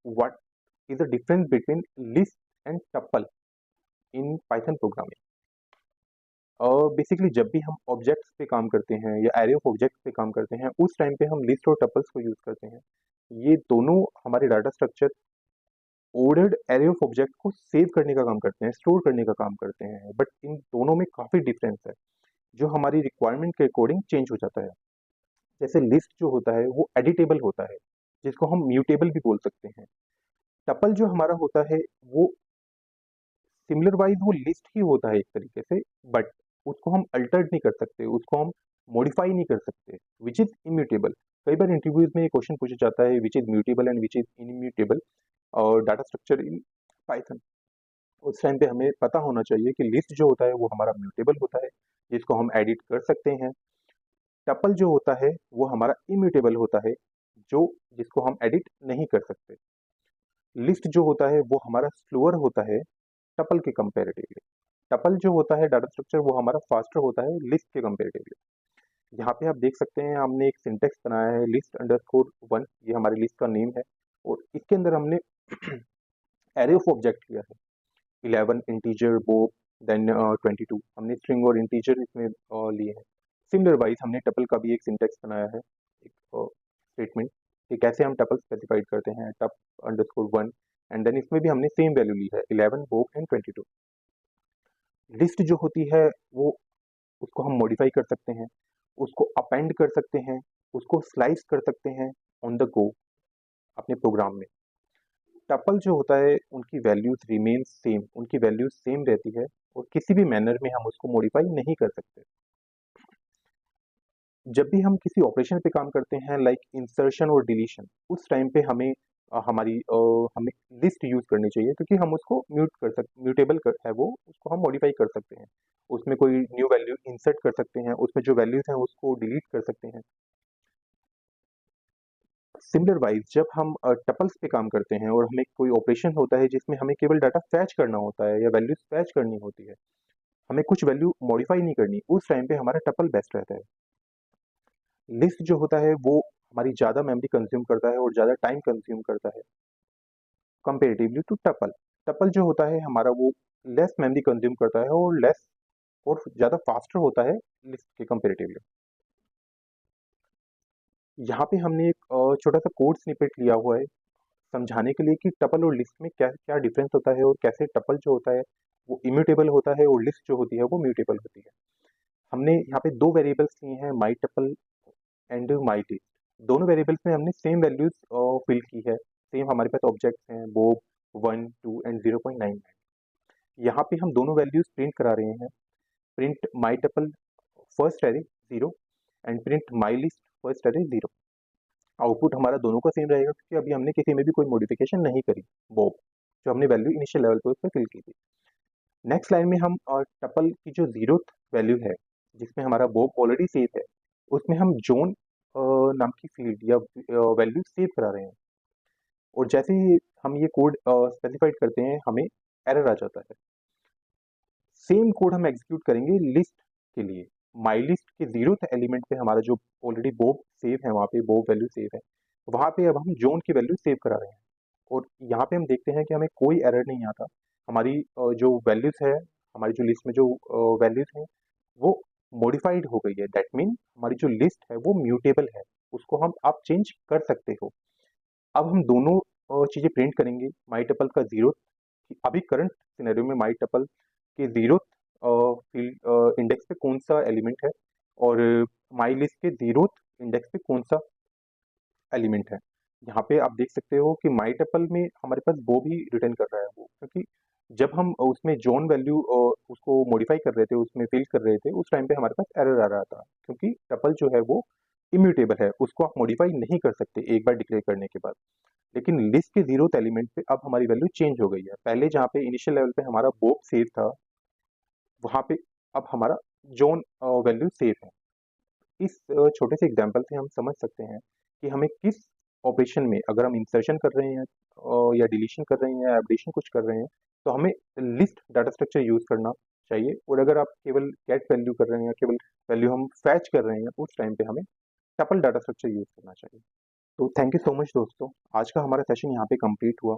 What is the difference between list and tuple in Python programming. Basically जब भी हम objects पे काम करते हैं या एरे ऑफ ऑब्जेक्ट्स पे काम करते हैं, उस टाइम पे हम लिस्ट और टपल्स को यूज करते हैं। ये दोनों हमारे data structure ordered array of object को सेव करने का काम करते हैं, स्टोर करने का काम करते हैं, बट इन दोनों में काफी डिफरेंस है जो हमारी रिक्वायरमेंट के अकॉर्डिंग चेंज हो जाता है। जैसे लिस्ट जो होता है वो एडिटेबल होता है, जिसको हम म्यूटेबल भी बोल सकते हैं। टपल जो हमारा होता है वो सिमिलर वाइज वो लिस्ट ही होता है एक तरीके से, बट उसको हम अल्टर्ड नहीं कर सकते, उसको हम मॉडिफाई नहीं कर सकते, विच इज इम्यूटेबल। कई बार इंटरव्यूज में ये क्वेश्चन पूछा जाता है, which is mutable and which is immutable और डाटा स्ट्रक्चर इन पाइथन। उस टाइम पे हमें पता होना चाहिए कि लिस्ट जो होता है वो हमारा म्यूटेबल होता है, जिसको हम एडिट कर सकते हैं। टपल जो होता है वो हमारा इम्यूटेबल होता है, जो जिसको हम एडिट नहीं कर सकते। लिस्ट जो होता है वो हमारा स्लोअर होता है टपल के कंपेरेटिवली। टपल जो होता है डाटा स्ट्रक्चर वो हमारा फास्टर होता है लिस्ट के कंपेरेटिवली। यहाँ पे आप देख सकते हैं हमने एक सिंटेक्स बनाया है लिस्ट अंडरस्कोर वन, ये हमारी लिस्ट का नेम है, और इसके अंदर हमने एरे ऑफ ऑब्जेक्ट लिया है 11 इंटीजर बॉब, देन 22 हमने स्ट्रिंग और इंटीजर इसमें लिए हैं। सिमिलर वाइज हमने टपल का भी एक सिंटेक्स बनाया है, एक स्टेटमेंट कि कैसे हम टपल स्पेसिफाइड करते हैं, टप अंडरस्कोर वन, एंड देन इसमें भी हमने सेम वैल्यू ली है 11 बॉब एंड 22। लिस्ट जो होती है वो उसको हम मॉडिफाई कर सकते हैं, उसको अपेंड कर सकते हैं, उसको स्लाइस कर सकते हैं ऑन द गो अपने प्रोग्राम में। टपल जो होता है उनकी वैल्यूज रिमेन सेम, उनकी वैल्यूज सेम रहती है और किसी भी मैनर में हम उसको मॉडिफाई नहीं कर सकते। जब भी हम किसी ऑपरेशन पे काम करते हैं लाइक इंसर्शन और डिलीशन, उस टाइम पे हमें हमें लिस्ट यूज करनी चाहिए, क्योंकि हम उसको म्यूटेबल है वो, उसको हम मॉडिफाई कर सकते हैं, उसमें कोई न्यू वैल्यू इंसर्ट कर सकते हैं, उसमें जो वैल्यूज हैं उसको डिलीट कर सकते हैं। सिमिलर वाइज जब हम टपल्स पे काम करते हैं और हमें कोई ऑपरेशन होता है जिसमें हमें केवल डाटा फैच करना होता है या वैल्यूज फैच करनी होती है, हमें कुछ वैल्यू मॉडिफाई नहीं करनी, उस टाइम पे हमारा टपल बेस्ट रहता है। लिस्ट जो होता है वो हमारी ज़्यादा मेमोरी कंज्यूम करता है और ज़्यादा टाइम कंज्यूम करता है कंपेरेटिवली टू टपल। टपल जो होता है हमारा वो लेस मेमोरी कंज्यूम करता है और लेस और ज़्यादा फास्टर होता है लिस्ट के कंपेरेटिवली। यहाँ पे हमने एक छोटा सा कोड स्निपेट लिया हुआ है समझाने के लिए कि टपल और लिस्ट में क्या क्या डिफरेंस होता है और कैसे टपल जो होता है वो इम्यूटेबल होता है और लिस्ट जो होती है वो म्यूटेबल होती है। हमने यहाँ पे दो वेरिएबल्स लिए हैं, माई टपल एंड माई लिस्ट। दोनों वेरिएबल्स में हमने सेम वैल्यूज फिल की है, सेम हमारे पास ऑब्जेक्ट्स हैं बोब 1 2 एंड 0.99। यहाँ पे हम दोनों वैल्यूज प्रिंट करा रहे हैं, print my tuple first array 0 and print my list first array 0। Output हमारा दोनों का सेम रहेगा क्योंकि अभी हमने किसी में भी कोई मॉडिफिकेशन नहीं करी बॉब, जो हमने वैल्यू इनिशियल लेवल पे उस पर फिल की थी। नेक्स्ट लाइन में हम टपल की जो जीरोथ वैल्यू है जिसमें हमारा बॉब ऑलरेडी सेव है, उसमें हम जोन नाम की फील्ड या वैल्यू सेव करा रहे हैं, और जैसे ही हम ये कोड स्पेसिफाइड करते हैं हमें एरर आ जाता है। सेम कोड हम एग्जीक्यूट करेंगे लिस्ट के लिए। माई लिस्ट के जीरोथ एलिमेंट पे हमारा जो ऑलरेडी बॉब सेव है, वहाँ पे बॉब वैल्यू सेव है, वहाँ पे अब हम जोन की वैल्यू सेव करा रहे हैं, और यहाँ पे हम देखते हैं कि हमें कोई एरर नहीं आता। हमारी जो वैल्यूज है, हमारी जो लिस्ट में जो वैल्यूज हैं वो मॉडिफाइड हो गई है, दैट मीन हमारी जो लिस्ट है वो म्यूटेबल है, उसको हम आप चेंज कर सकते हो। अब हम दोनों चीज़ें प्रिंट करेंगे, माई टपल का जीरो, अभी करंट सिनेरियो में माई टपल के जीरो फील्ड इंडेक्स पे कौन सा एलिमेंट है और माई लिस्ट के जीरो इंडेक्स पे कौन सा एलिमेंट है। यहाँ पे आप देख सकते हो कि माई टपल में हमारे पास वो भी रिटर्न कर रहा है वो, क्योंकि जब हम उसमें जोन वैल्यू उसको मॉडिफाई कर रहे थे, उसमें फिल कर रहे थे, उस टाइम पे हमारे पास एरर आ रहा था, क्योंकि टपल जो है वो इम्यूटेबल है, उसको आप मॉडिफाई नहीं कर सकते एक बार डिक्लेयर करने के बाद। लेकिन लिस्ट के जीरोथ एलिमेंट पे अब हमारी वैल्यू चेंज हो गई है, पहले जहाँ पे इनिशियल लेवल पे हमारा बोप सेव था, वहाँ पे अब हमारा जोन वैल्यू सेव है। इस छोटे से एग्जांपल से हम समझ सकते हैं कि हमें किस ऑपरेशन में, अगर हम इंसर्शन कर रहे हैं या डिलीशन कर रहे हैं या एडिशन कुछ कर रहे हैं, तो हमें लिस्ट डाटा स्ट्रक्चर यूज करना चाहिए, और अगर आप केवल गेट वैल्यू कर रहे हैं या केवल वैल्यू हम फैच कर रहे हैं, उस टाइम पे हमें टपल डाटा स्ट्रक्चर यूज करना चाहिए। तो थैंक यू सो मच दोस्तों, आज का हमारा सेशन यहाँ पे कंप्लीट हुआ।